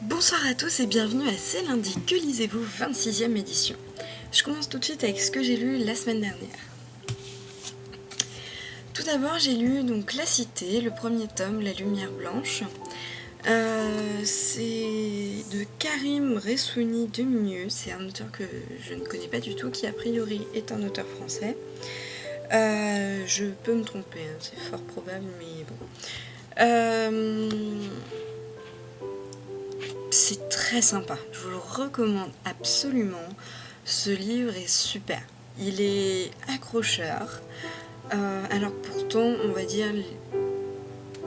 Bonsoir à tous et bienvenue à C'est lundi, que lisez-vous 26e édition. Je commence tout de suite avec ce que j'ai lu la semaine dernière. Tout d'abord j'ai lu donc La Cité, le premier tome, La Lumière Blanche. C'est de Karim Ressouni Demieux, c'est un auteur que je ne connais pas du tout, qui a priori est un auteur français. Je peux me tromper, hein, c'est fort probable, mais bon. C'est très sympa, je vous le recommande absolument. Ce livre est super, il est accrocheur. Alors pourtant, on va dire,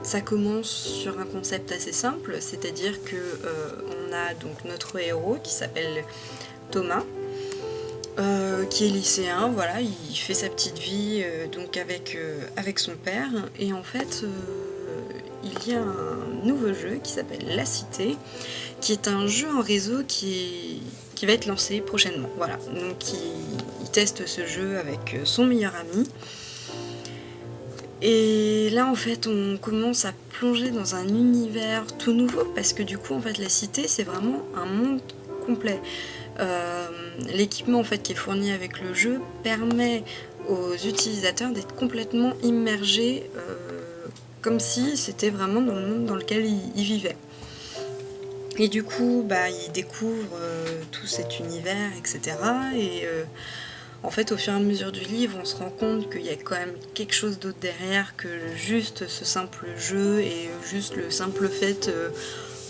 ça commence sur un concept assez simple, c'est-à-dire que on a donc notre héros qui s'appelle Thomas, qui est lycéen, voilà, il fait sa petite vie donc avec son père, et en fait il y a un nouveau jeu qui s'appelle La Cité, qui est un jeu en réseau qui va être lancé prochainement. Voilà, donc il teste ce jeu avec son meilleur ami. Et là en fait on commence à plonger dans un univers tout nouveau, parce que du coup en fait La Cité c'est vraiment un monde complet. L'équipement en fait qui est fourni avec le jeu permet aux utilisateurs d'être complètement immergés, comme si c'était vraiment dans le monde dans lequel ils vivaient. Et du coup, ils découvrent tout cet univers, etc. Et en fait, au fur et à mesure du livre, on se rend compte qu'il y a quand même quelque chose d'autre derrière que juste ce simple jeu et juste le simple fait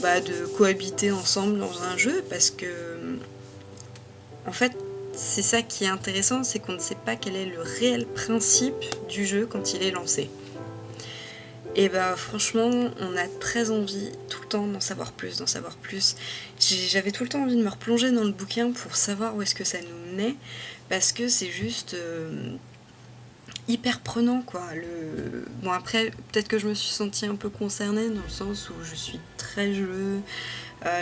de cohabiter ensemble dans un jeu, parce que en fait, c'est ça qui est intéressant, c'est qu'on ne sait pas quel est le réel principe du jeu quand il est lancé. Et franchement, on a très envie tout le temps d'en savoir plus, J'avais tout le temps envie de me replonger dans le bouquin pour savoir où est-ce que ça nous menait, parce que c'est juste hyper prenant, quoi. Bon, après, peut-être que je me suis sentie un peu concernée, dans le sens où je suis très jeu,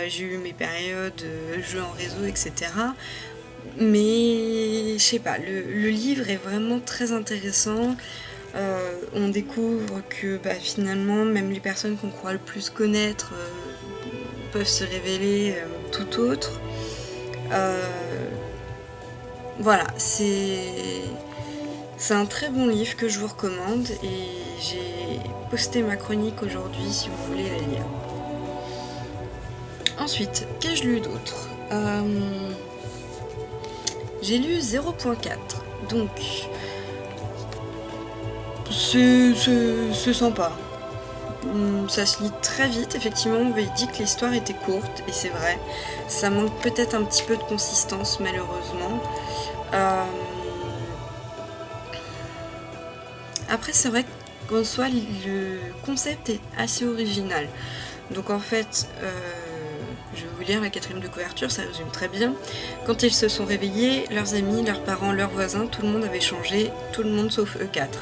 j'ai eu mes périodes jeux en réseau, etc. Mais je sais pas, le livre est vraiment très intéressant. On découvre que finalement, même les personnes qu'on croit le plus connaître peuvent se révéler tout autre. Voilà, c'est un très bon livre que je vous recommande, et j'ai posté ma chronique aujourd'hui si vous voulez la lire. Ensuite, qu'ai-je lu d'autre ? J'ai lu 0.4, donc c'est sympa. Ça se lit très vite, effectivement. On m'avait dit que l'histoire était courte, et c'est vrai. Ça manque peut-être un petit peu de consistance, malheureusement. Après, c'est vrai qu'en soi, le concept est assez original. Donc en fait, je vais vous lire la 4e de couverture, ça résume très bien. Quand ils se sont réveillés, leurs amis, leurs parents, leurs voisins, tout le monde avait changé, tout le monde sauf eux 4.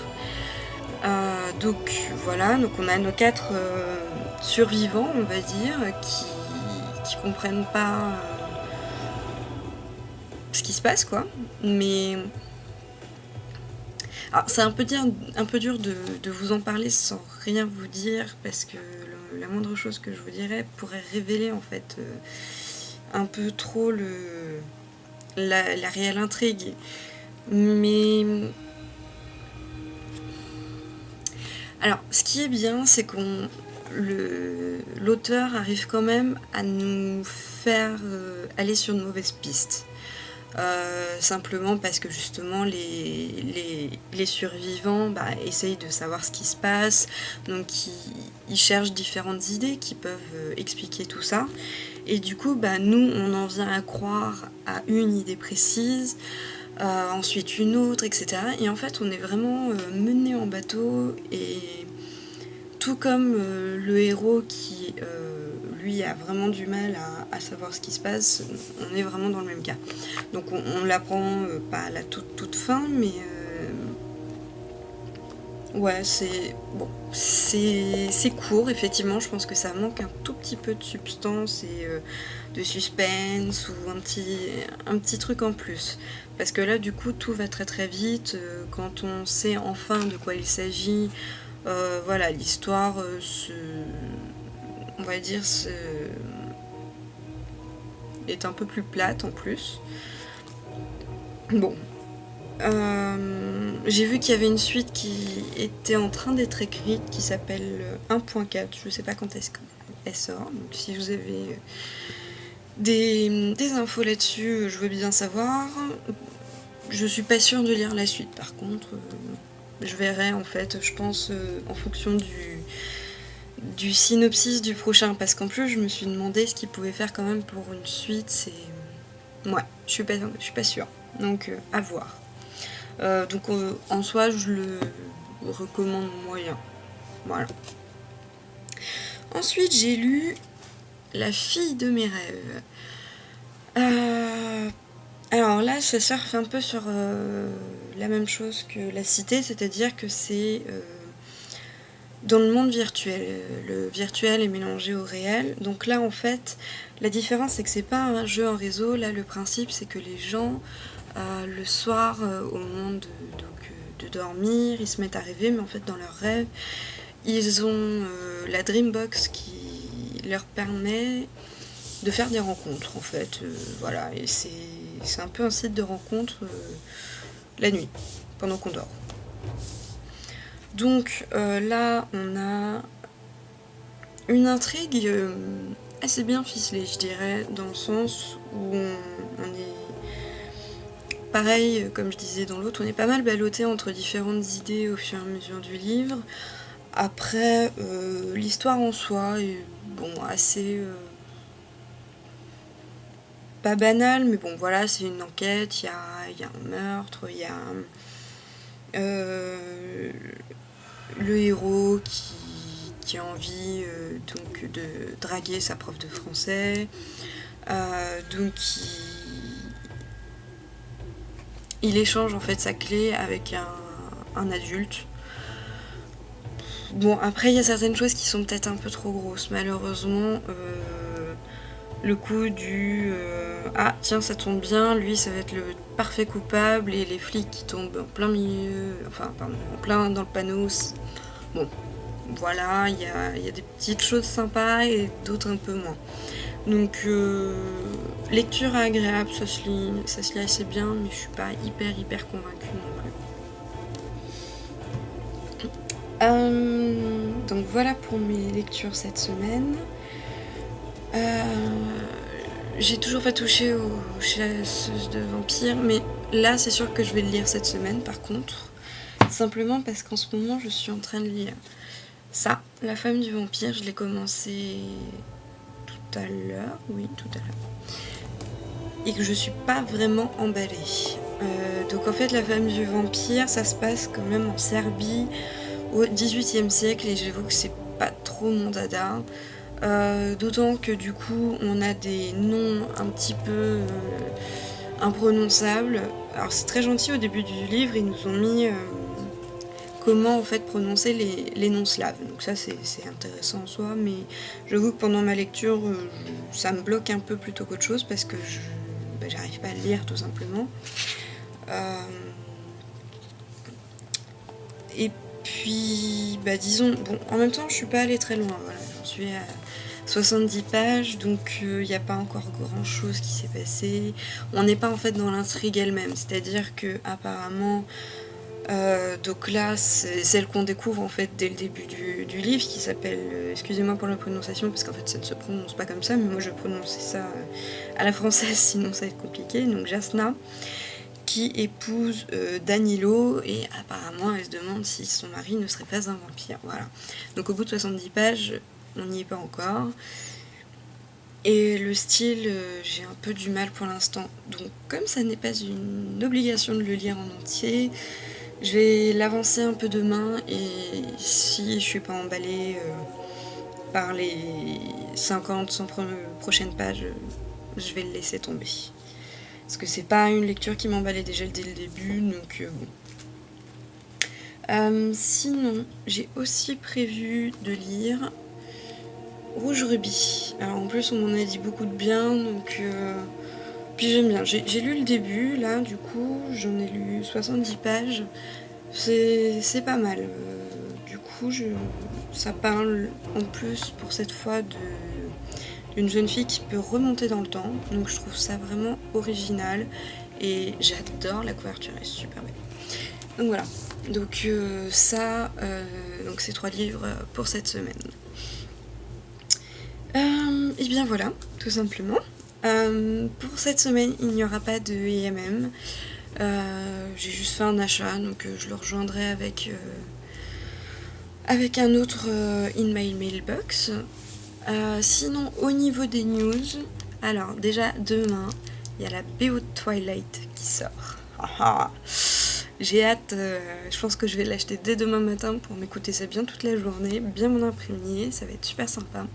Donc voilà, donc on a nos 4 survivants, on va dire, qui comprennent pas ce qui se passe, quoi. Mais alors, c'est un peu dur de vous en parler sans rien vous dire, parce que la moindre chose que je vous dirais pourrait révéler en fait un peu trop la réelle intrigue. Mais alors, ce qui est bien, c'est qu'on l'auteur arrive quand même à nous faire aller sur de mauvaises pistes. Simplement parce que justement les survivants essayent de savoir ce qui se passe, donc ils cherchent différentes idées qui peuvent expliquer tout ça, et du coup nous on en vient à croire à une idée précise, ensuite une autre, etc. Et en fait on est vraiment mené en bateau, et tout comme le héros qui lui a vraiment du mal à savoir ce qui se passe, on est vraiment dans le même cas. Donc on l'apprend pas à la toute fin, mais ouais, c'est court, effectivement. Je pense que ça manque un tout petit peu de substance et de suspense, ou un petit truc en plus. Parce que là, du coup, tout va très très vite. Quand on sait enfin de quoi il s'agit, voilà, l'histoire on va dire est un peu plus plate en plus. Bon. J'ai vu qu'il y avait une suite qui était en train d'être écrite qui s'appelle 1.4. Je sais pas quand est-ce qu'elle sort. Donc si vous avez des infos là-dessus, je veux bien savoir. Je suis pas sûre de lire la suite par contre. Je verrai en fait, je pense, en fonction du synopsis du prochain. Parce qu'en plus, je me suis demandé ce qu'ils pouvaient faire quand même pour une suite. C'est. Ouais, je suis pas sûre. Donc, à voir. Donc, en soi, je le recommande moyen. Voilà. Ensuite, j'ai lu La fille de mes rêves. Alors là, ça surfe un peu sur la même chose que La Cité, c'est-à-dire que c'est dans le monde virtuel. Le virtuel est mélangé au réel. Donc là, en fait, la différence, c'est que c'est pas un jeu en réseau. Là, le principe, c'est que les gens, le soir, au moment de dormir, ils se mettent à rêver, mais en fait, dans leurs rêves, ils ont la Dreambox qui leur permet de faire des rencontres, en fait. Voilà, et c'est un peu un site de rencontre la nuit, pendant qu'on dort. Donc là, on a une intrigue assez bien ficelée, je dirais, dans le sens où on est pareil, comme je disais dans l'autre, on est pas mal ballotté entre différentes idées au fur et à mesure du livre. Après, l'histoire en soi est bon, assez pas banale, mais bon voilà, c'est une enquête, il y a un meurtre, il y a le héros qui a envie donc de draguer sa prof de français, donc il échange en fait sa clé avec un adulte. Bon, après il y a certaines choses qui sont peut-être un peu trop grosses, malheureusement. Le coup du ah tiens, ça tombe bien, lui ça va être le parfait coupable, et les flics qui tombent en plein milieu, enfin pardon, en plein dans le panneau. Bon, voilà, il y a des petites choses sympas et d'autres un peu moins. Donc lecture agréable, ça se lit assez bien, mais je suis pas hyper convaincue non plus. Donc voilà pour mes lectures cette semaine. J'ai toujours pas touché aux chasseuses de vampires, mais là c'est sûr que je vais le lire cette semaine par contre. Simplement parce qu'en ce moment je suis en train de lire ça, La femme du vampire. Je l'ai commencé tout à l'heure, oui tout à l'heure. Et que je suis pas vraiment emballée. Donc en fait La femme du vampire, ça se passe quand même en Serbie au XVIIIe siècle, et j'avoue que c'est pas trop mon dada. D'autant que du coup on a des noms un petit peu imprononçables. Alors c'est très gentil, au début du livre ils nous ont mis comment en fait prononcer les noms slaves, donc ça c'est intéressant en soi, mais j'avoue que pendant ma lecture ça me bloque un peu plutôt qu'autre chose, parce que j'arrive pas à le lire tout simplement. Et puis disons, bon, en même temps je suis pas allée très loin, voilà, j'en suis à 70 pages, donc il n'y a pas encore grand chose qui s'est passé. On n'est pas en fait dans l'intrigue elle-même, c'est-à-dire que apparemment donc là c'est celle qu'on découvre en fait dès le début du livre, qui s'appelle, excusez-moi pour la prononciation parce qu'en fait ça ne se prononce pas comme ça, mais moi je prononçais ça à la française sinon ça va être compliqué. Donc Jasna qui épouse Danilo, et apparemment elle se demande si son mari ne serait pas un vampire. Voilà. Donc au bout de 70 pages, on n'y est pas encore. Et le style, j'ai un peu du mal pour l'instant. Donc comme ça n'est pas une obligation de le lire en entier, je vais l'avancer un peu demain, et si je suis pas emballée par les 50-100 prochaines pages, je vais le laisser tomber. Parce que c'est pas une lecture qui m'emballait déjà dès le début, donc bon. Sinon, j'ai aussi prévu de lire Rouge Rubis. Alors en plus on m'en a dit beaucoup de bien, donc puis j'aime bien. J'ai lu le début, là du coup j'en ai lu 70 pages. C'est pas mal. Du coup ça parle en plus pour cette fois d'une jeune fille qui peut remonter dans le temps, donc je trouve ça vraiment original et j'adore la couverture, elle est super belle. Donc voilà, donc donc ces 3 livres pour cette semaine. Et bien voilà, tout simplement. Pour cette semaine, il n'y aura pas de IMM. J'ai juste fait un achat, donc je le rejoindrai avec un autre in my mailbox. Sinon, au niveau des news, alors déjà demain, il y a la BO de Twilight qui sort. J'ai hâte, je pense que je vais l'acheter dès demain matin pour m'écouter ça bien toute la journée, bien m'en imprégner, ça va être super sympa.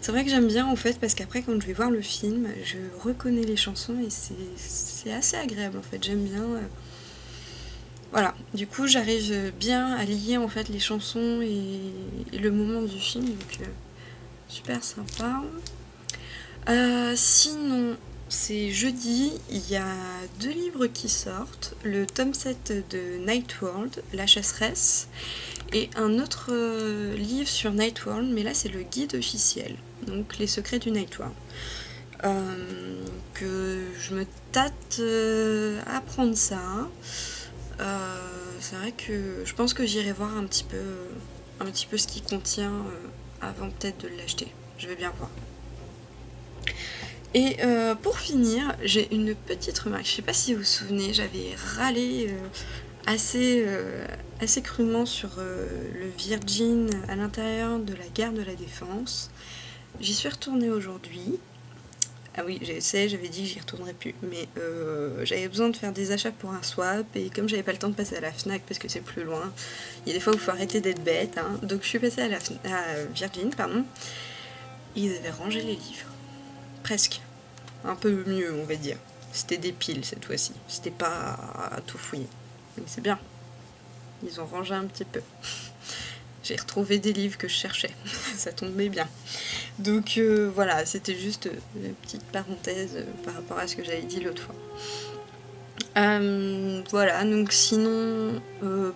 C'est vrai que j'aime bien en fait parce qu'après quand je vais voir le film, je reconnais les chansons et c'est assez agréable en fait, j'aime bien. Voilà, du coup j'arrive bien à lier en fait les chansons et le moment du film, donc super sympa. Sinon, c'est jeudi, il y a 2 livres qui sortent, le tome 7 de Nightworld, La Chasseresse, et un autre livre sur Nightworld, mais là c'est le guide officiel, donc Les Secrets du Nightworld. Que je me tâte à prendre ça. C'est vrai que je pense que j'irai voir un petit peu ce qu'il contient avant peut-être de l'acheter. Je vais bien voir. Et pour finir, j'ai une petite remarque. Je sais pas si vous vous souvenez, j'avais râlé assez crûment sur le Virgin à l'intérieur de la gare de la Défense. J'y suis retournée aujourd'hui. Ah oui, j'avais dit que j'y retournerais plus, mais j'avais besoin de faire des achats pour un swap, et comme j'avais pas le temps de passer à la Fnac parce que c'est plus loin, il y a des fois où il faut arrêter d'être bête, hein, donc je suis passée à Virgin, pardon, et ils avaient rangé les livres. Presque. Un peu mieux, on va dire. C'était des piles cette fois-ci, c'était pas à tout fouiller. Donc c'est bien. Ils ont rangé un petit peu. J'ai retrouvé des livres que je cherchais, ça tombait bien. Donc voilà, c'était juste une petite parenthèse par rapport à ce que j'avais dit l'autre fois. Voilà, donc sinon,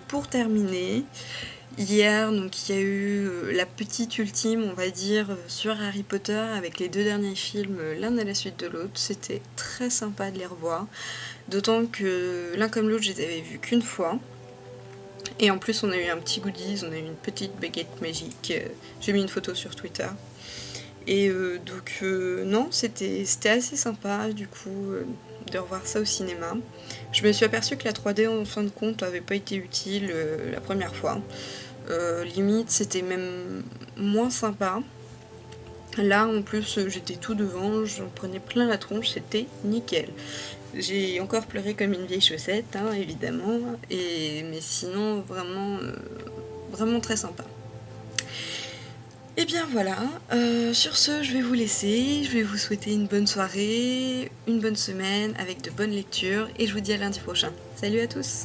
pour terminer, hier, donc il y a eu la petite ultime, on va dire, sur Harry Potter avec les 2 derniers films, l'un à la suite de l'autre. C'était très sympa de les revoir, d'autant que l'un comme l'autre, je les avais vus qu'une fois. Et en plus, on a eu un petit goodies, on a eu une petite baguette magique. J'ai mis une photo sur Twitter. Et donc, non, c'était assez sympa, du coup, de revoir ça au cinéma. Je me suis aperçue que la 3D, en fin de compte, n'avait pas été utile la première fois. Limite, c'était même moins sympa. Là, en plus, j'étais tout devant, j'en prenais plein la tronche, c'était nickel. J'ai encore pleuré comme une vieille chaussette, hein, évidemment, mais sinon, vraiment très sympa. Et bien voilà, sur ce, je vais vous laisser, je vais vous souhaiter une bonne soirée, une bonne semaine avec de bonnes lectures, et je vous dis à lundi prochain. Salut à tous!